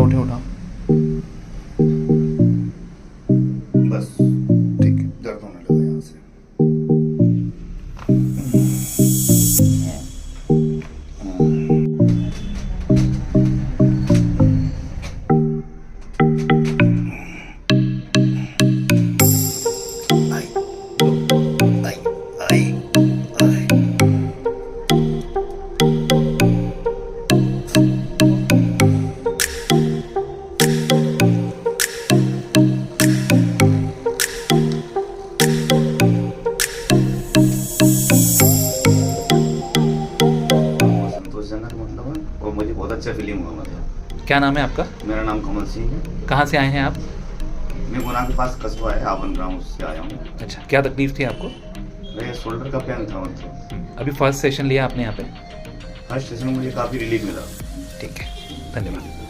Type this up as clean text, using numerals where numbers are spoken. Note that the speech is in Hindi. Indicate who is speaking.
Speaker 1: उठे उठाओ।
Speaker 2: बस ठीक है, दर्द होने लगा यहाँ से। संतोषजनक मतलब है, और मुझे बहुत अच्छा फीलिंग हुआ। मतलब
Speaker 1: क्या नाम है आपका?
Speaker 2: मेरा नाम कमल सिंह है।
Speaker 1: कहाँ से आए हैं आप?
Speaker 2: मैं गुना के पास कस्बा है आवन ग्राम से आया हूँ।
Speaker 1: अच्छा, क्या तकलीफ थी आपको?
Speaker 2: मेरे शोल्डर का पेन था मतलब।
Speaker 1: अभी फर्स्ट सेशन लिया आपने यहाँ पे?
Speaker 2: फर्स्ट सेशन में मुझे काफ़ी रिलीफ मिला।
Speaker 1: ठीक है, धन्यवाद।